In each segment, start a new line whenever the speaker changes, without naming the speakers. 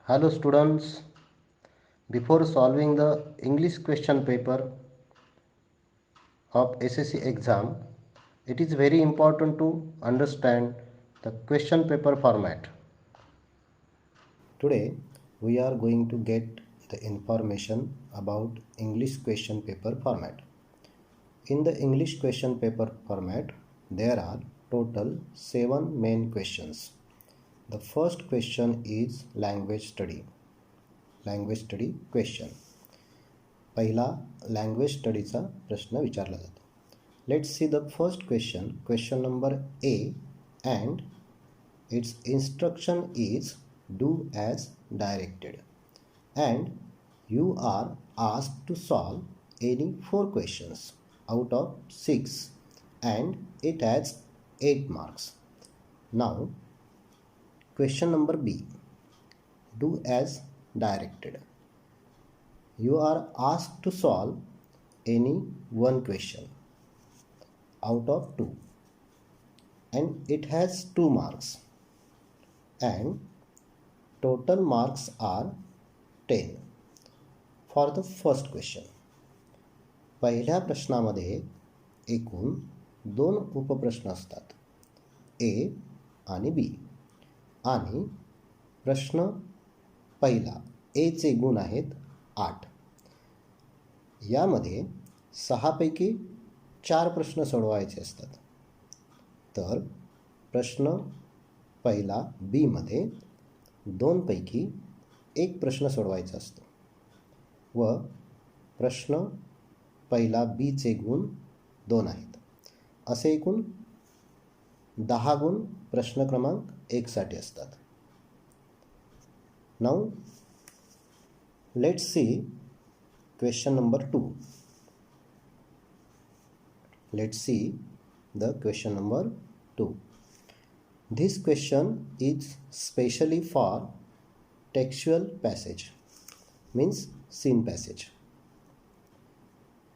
Hello students, before solving the English question paper of SSC exam, it is very important to understand the question paper format. Today we are going to get the information about English question paper format. In the English question paper format, there are total 7 main questions. The first question is language study question. पहिला language स्टडीचा प्रश्न विचारला जातो. Let's see the first question number A and its instruction is do as directed and you are asked to solve any 4 questions out of 6 and it has 8 marks. Now question number B, do as directed. You are asked to solve any 1 question out of 2 and it has 2 marks and total marks are 10 for the first question. पहिल्या प्रश्नामध्ये एकूण 2 उपप्रश्न असतात, ए आणि B, आणि प्रश्न पहिला ए चे गुण आहेत 8. यामध्ये 6 पैकी 4 प्रश्न सोडवायचे असतात. तर प्रश्न पहिला बी मध्ये 2 पैकी 1 प्रश्न सोडवायचा असतो व प्रश्न पहिला बी चे गुण 2 आहेत. असे एकूण 10 गुण प्रश्न क्रमांक 1 साठी असतात. Now let's see question number 2. Let's see the question number 2. This question is specially for textual passage, means scene passage.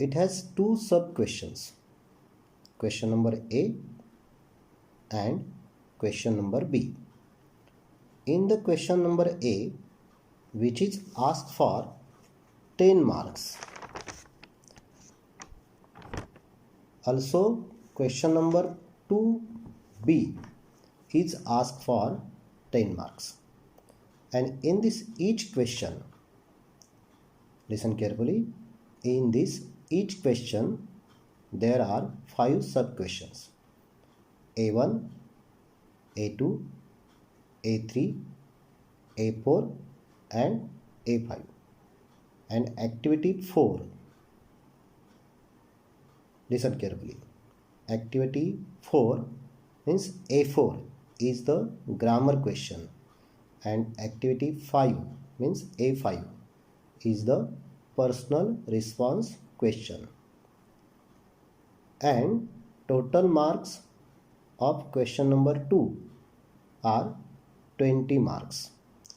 It has 2 sub questions, question number A and question number B. In the question number A, which is asked for 10 marks. Also question number 2B is asked for 10 marks. And in this each question, listen carefully, in this each question there are 5 sub questions, A1, A2, A3, A4 and A5 and activity 4. Listen carefully. Activity 4 means A4 is the grammar question and activity 5 means A5 is the personal response question. And total marks of question number 2 are 20 marks.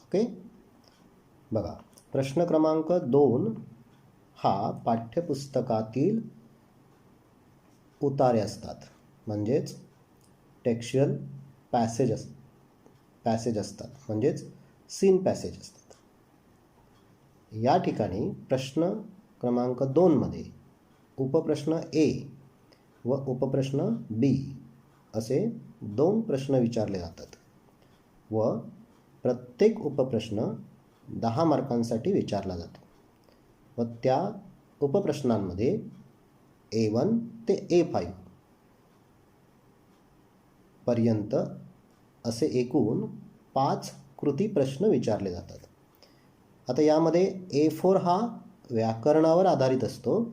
Okay. बघा, प्रश्न क्रमांक 2 हा पाठ्यपुस्तकातील उतारे असतात, म्हणजेच textual passage असतात, म्हणजेच scene passage असतात. या ठिकाणी प्रश्न क्रमांक 2 मध्ये उपप्रश्न ए व उपप्रश्न बी असे 2 प्रश्न विचारले जातात व प्रत्येक उपप्रश्न 10 मार्कांसाठी विचारला जातो व त्या उपप्रश्नांमध्ये A1 ते A5 पर्यंत असे एकूण 5 कृती प्रश्न विचारले जातात. आता यामध्ये A4 हा व्याकरणावर आधारित असतो,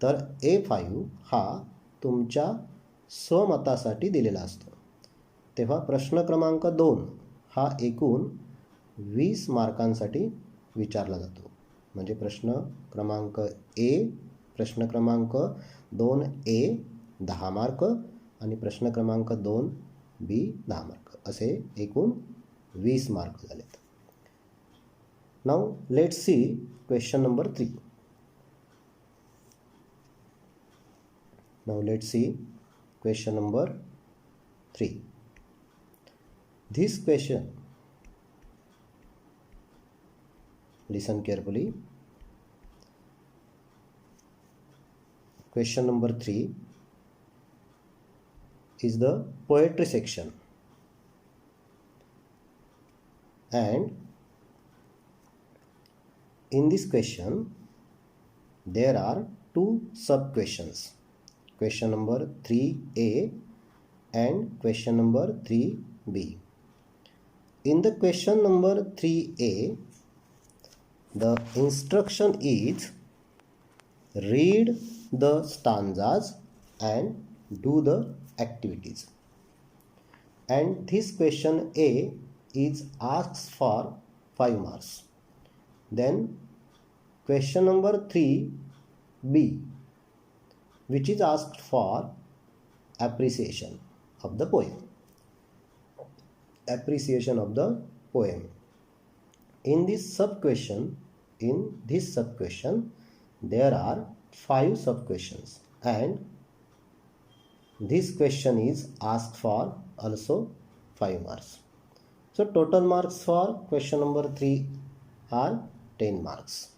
तर A5 हा तुमच्या स्वमतासाठी दिलेला असतो. तेव्हा प्रश्न क्रमांक 2 हा एकूण 20 मार्कांसाठी विचारला जातो. म्हणजे प्रश्न क्रमांक ए, प्रश्न क्रमांक 2A 10 मार्क आणि प्रश्न क्रमांक 2B 10 मार्क, असे एकूण 20 मार्क झालेत. Now let's see question number 3. Now let's see question number 3. This question Listen carefully. Question number 3 is the poetry section, and in this question there are two sub questions, question number 3a and question number 3b. In the question number 3a, the instruction is read the stanzas and do the activities, and this question A is asked for 5 marks. Then question number 3b, which is asked for appreciation of the poem. Appreciation of the poem. In this sub question, there are 5 sub questions, and this question is asked for also 5 marks. So total marks for question number 3 are 10 marks.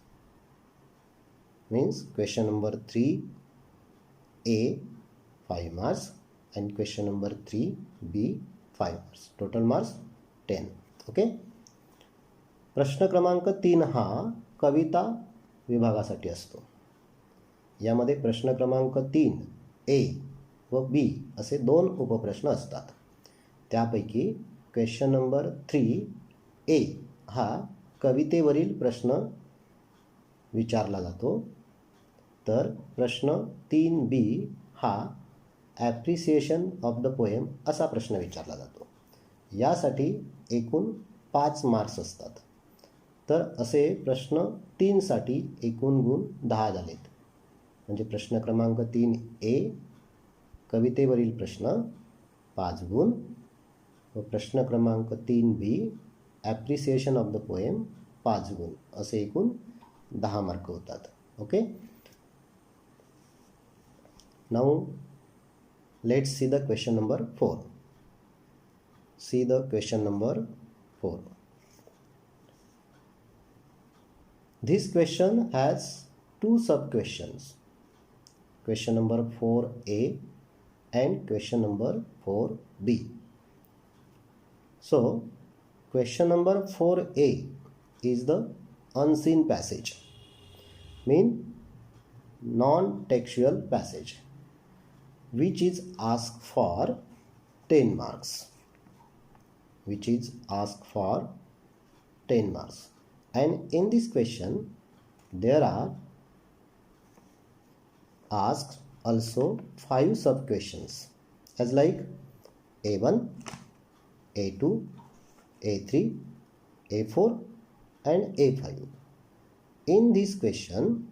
Means question number 3a 5 marks and question number 3b 5 marks. Total marks 10. Okay. प्रश्न क्रमांक 3 हा कविता विभागासाठी असतो. यामध्ये प्रश्न क्रमांक 3 ए व B असे 2 उपप्रश्न असतात. त्यापैकी क्वेश्चन नंबर 3 ए हा कवितेवरील प्रश्न विचारला जातो, तर प्रश्न 3b हा ॲप्रिसिएशन ऑफ द पोएम असा प्रश्न विचारला जातो. यासाठी एकूण 5 मार्क्स असतात. तर असे प्रश्न 3 साठी एकूण गुण 10 झालेत. म्हणजे प्रश्न क्रमांक 3a कवितेवरील प्रश्न 5 गुण व प्रश्न क्रमांक 3b appreciation of the poem 5 गुण असे एकूण 10 मार्क होतात. Okay. Now let's see the question number 4. See the question number 4. This question has 2 sub questions, question number 4a and question number 4b. So question number 4a is the unseen passage, mean non-textual passage, which is asked for 10 marks. Which is asked for 10 marks. And in this question, there are asked also 5 sub questions, as like A1, A2, A3, A4 and A5. In this question,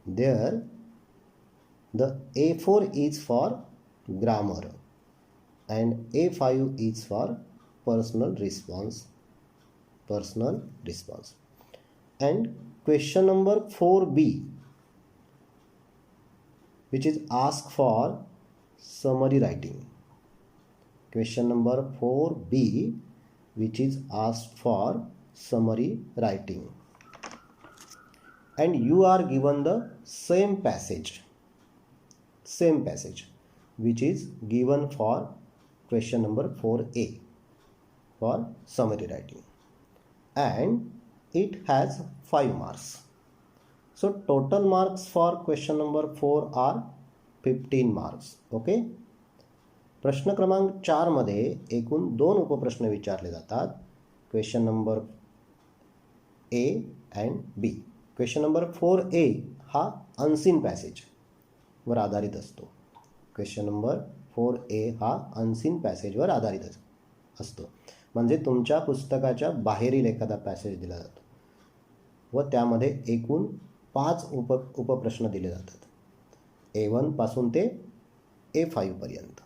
there the A4 is for grammar and A5 is for personal response. And question number 4b, which is asked for summary writing. Question number 4b, which is asked for summary writing. And you are given the same passage which is given for question number 4a for summary writing, and it has 5 marks. So total marks for question number 4 are 15 marks. Okay. प्रश्न क्रमांक 4 मध्ये एकूण 2 उपप्रश्न विचारले जातात, question number A and B. Question number 4a हा unseen passage वर आधारित असतो. क्वेश्चन नंबर 4a हा अनसीन पॅसेजवर आधारित असतो. म्हणजे तुमच्या पुस्तकाच्या बाहेरील एखादा पॅसेज दिला जातो व त्यामध्ये एकूण 5 उपप्रश्न दिले जातात, A1 पासून ते A5 पर्यंत.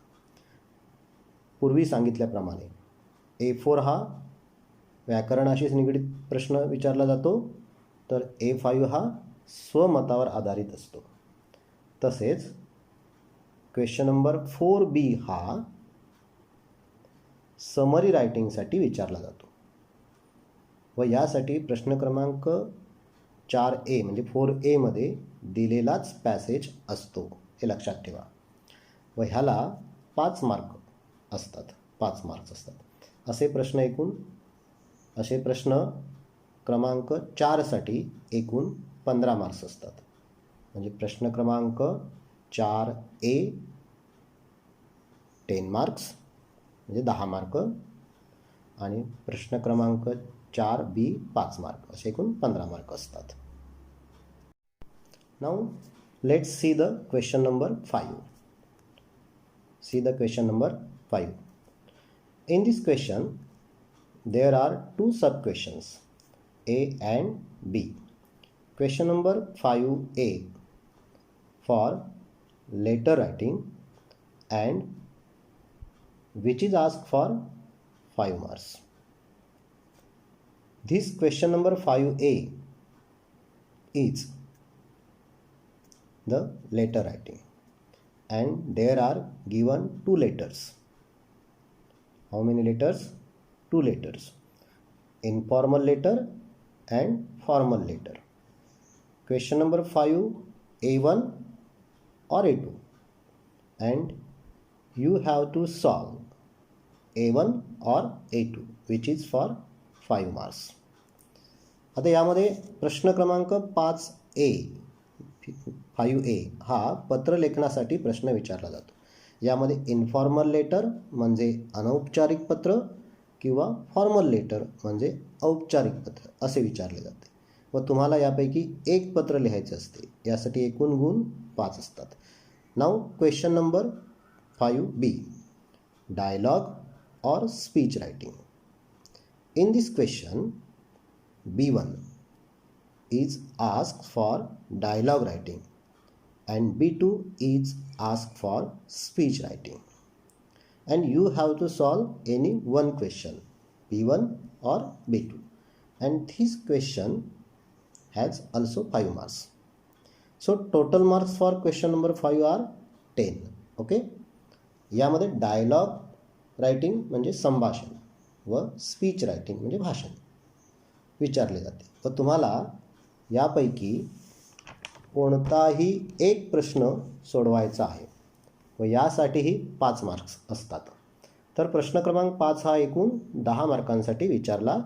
पूर्वी सांगितल्याप्रमाणे A4 हा व्याकरणाशी निगडित प्रश्न विचारला जातो, तर A5 हा स्वमतावर आधारित असतो. तसेच क्वेश्चन नंबर 4b हा समरी रायटिंगसाठी विचारला जातो व यासाठी प्रश्न क्रमांक 4A म्हणजे 4A मध्ये दिलेलाच पॅसेज असतो, हे लक्षात ठेवा. व ह्याला 5 मार्क असतात, 5 मार्क्स असतात. असे प्रश्न क्रमांक 4साठी एकूण 15 मार्क्स असतात. म्हणजे प्रश्न क्रमांक 4A 10 मार्क्स म्हणजे 10 मार्क आणि प्रश्न क्रमांक 4B 5 मार्क, असे एकूण 15 मार्क असतात. Now let's see the question number 5. See the question number 5. In this question, there are 2 sub-questions, A and B. Question number 5A for letter writing and which is asked for 5 marks. This question number 5A is the letter writing. And there are given 2 letters. How many letters? 2 letters. Informal letter and formal letter. Question number 5, A1 or A2. And you have to solve A1 or A2, which is for 5 marks. आता यामध्ये प्रश्न क्रमांक 5A हा पत्रलेखनासाठी प्रश्न विचारला जातो. यामध्ये informal letter म्हणजे अनौपचारिक पत्र किंवा फॉर्मल लेटर म्हणजे औपचारिक पत्र असे विचारले जाते. व तुम्हाला यापैकी एक पत्र लिहायचे असते. यासाठी एकूण गुण 5 असतात. Now question number 5B, dialogue और speech writing. In this question B1 is asked for dialogue writing and B2 is asked for speech writing, and you have to solve any one question, B1 or B2, and this question has also 5 marks. So total marks for question number 5 are 10. Okay, यामध्ये dialogue writing म्हणजे संभाषण व speech writing म्हणजे भाषण विचारले जाते. व तुम्हाला यापैकी कोणताही एक प्रश्न सोडवायचा आहे व यासाठीही 5 मार्क्स असतात. तर प्रश्न क्रमांक 5 हा एकूण 10 मार्कांसाठी विचारला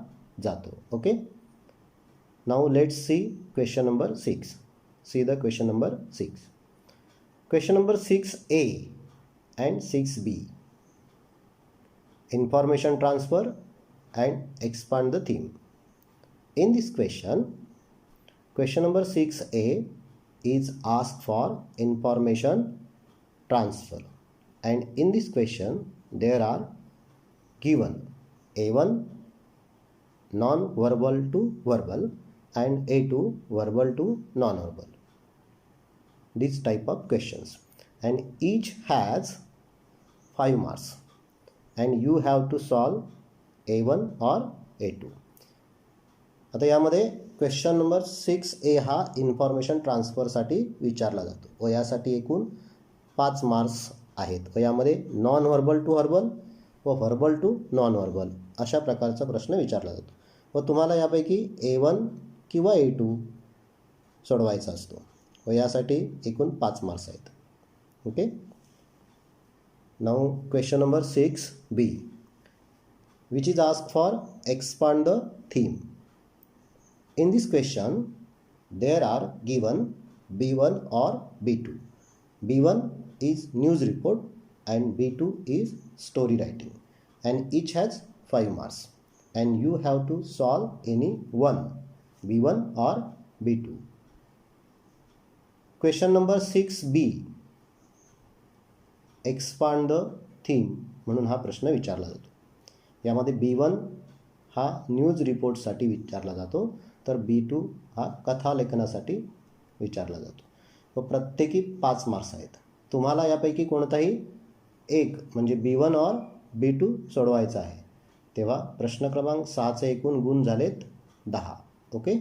जातो. Okay, now let's see question number 6. See the question number 6. Question number 6A and 6B, information transfer and expand the theme. In this question number 6A is asked for information transfer, and in this question there are given A1 non-verbal to verbal and A2 verbal to non-verbal. This type of questions, and each has 5 marks, and you have to solve A1 or A2. आता यामध्ये question number 6A हा information ट्रान्सफरसाठी विचारला जातो व यासाठी एकूण 5 marks आहेत. व यामध्ये नॉन व्हर्बल टू व्हर्बल व व्हर्बल टू नॉन व्हर्बल अशा प्रकारचा प्रश्न विचारला जातो. व तुम्हाला यापैकी A1 किंवा A2 सोडवायचा असतो व यासाठी एकूण 5 मार्क्स आहेत. Okay, now question number 6B, which is asked for expand the theme. In this question, there are given B1 or B2. B1 is news report and B2 is story writing, and each has 5 marks, and you have to solve any one, B1 or B2. Question number 6B, expand the theme म्हणून हा प्रश्न विचारला जातो. यामध्ये B1 हा news रिपोर्टसाठी विचारला जातो, तर B2 हा कथालेखनासाठी विचारला जातो व प्रत्येकी 5 मार्क्स आहेत. तुम्हाला यापैकी कोणताही एक म्हणजे B1 और B2 सोडवायचा आहे. तेव्हा प्रश्न क्रमांक 6चे एकूण गुण झालेत 10. Okay,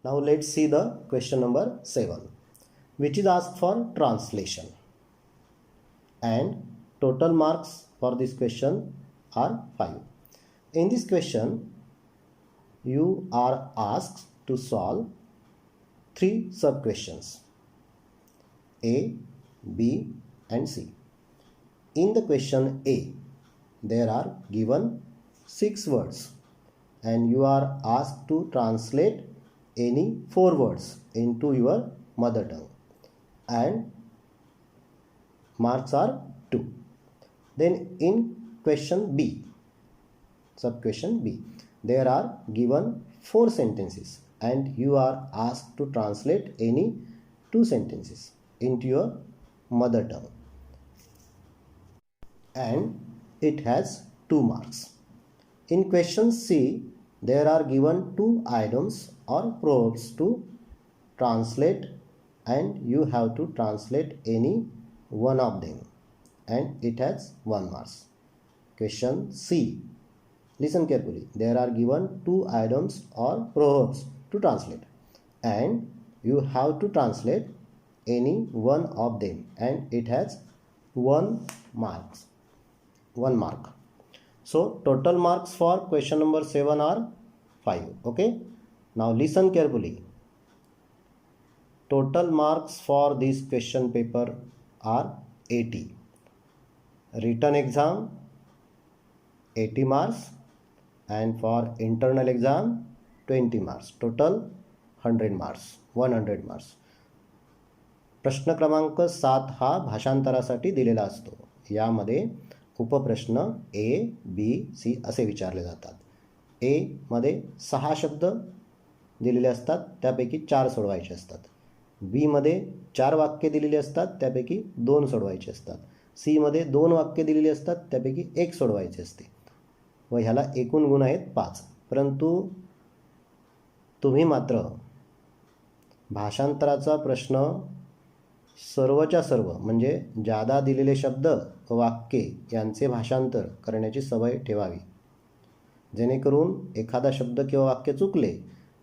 now let's see the question number 7, which is asked for translation, and total marks for this question are 5. In this question, you are asked to solve 3 sub-questions A, B and C. In the question A, there are given 6 words and you are asked to translate any 4 words into your mother tongue, and marks are 2. Then in question B, sub-question B, there are given 4 sentences and you are asked to translate any 2 sentences into your mother tongue, and it has 2 marks. In question C, there are given 2 idioms or proverbs to translate and you have to translate any one of them, and it has 1 marks. Question C, listen carefully. There are given 2 idioms or proverbs to translate and you have to translate any one of them, and it has 1 mark. So total marks for question number 7 are 5. Okay, now listen carefully. Total marks for this question paper are 80. Written exam 80 marks, and for internal exam 20 marks. Total 100 marks. प्रश्न क्रमांक 7 हा भाषांतरासाठी दिलेला असतो. यामध्ये उपप्रश्न A, B, C असे विचारले जातात. A मध्ये 6 शब्द दिलेले असतात, त्यापैकी 4 सोडवायचे असतात. B मध्ये 4 वाक्ये दिलेली असतात, त्यापैकी 2 सोडवायचे असतात. C मध्ये 2 वाक्ये दिलेली असतात, त्यापैकी 1 सोडवायचे असते. व ह्याला एकूण गुण आहेत 5. परंतु तुम्ही मात्र भाषांतराचा प्रश्न सर्वच्या सर्व म्हणजे जादा दिलेले शब्द व वाक्ये यांचे भाषांतर करण्याची सवय ठेवावी, जेणेकरून एखादा शब्द किंवा वाक्य चुकले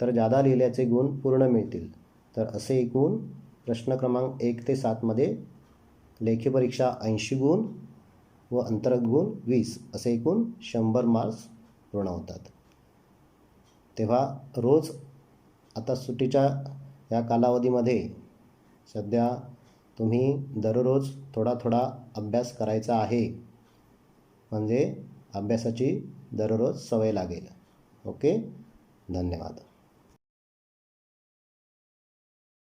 तर जादा लिहिल्याचे गुण पूर्ण मिळतील. तर असे एकूण प्रश्न क्रमांक 1 ते 7 मध्ये लेखी परीक्षा 80 गुण व अंतर्गत गुण 20 असे एकूण 100 मार्क्स पूर्ण होतात. तेव्हा रोज आता सुट्टीच्या या कालावधीमध्ये सध्या तुम्ही दररोज थोडा थोडा अभ्यास करायचा आहे, म्हणजे अभ्यासाची दररोज सवय लागेल. ओके, धन्यवाद.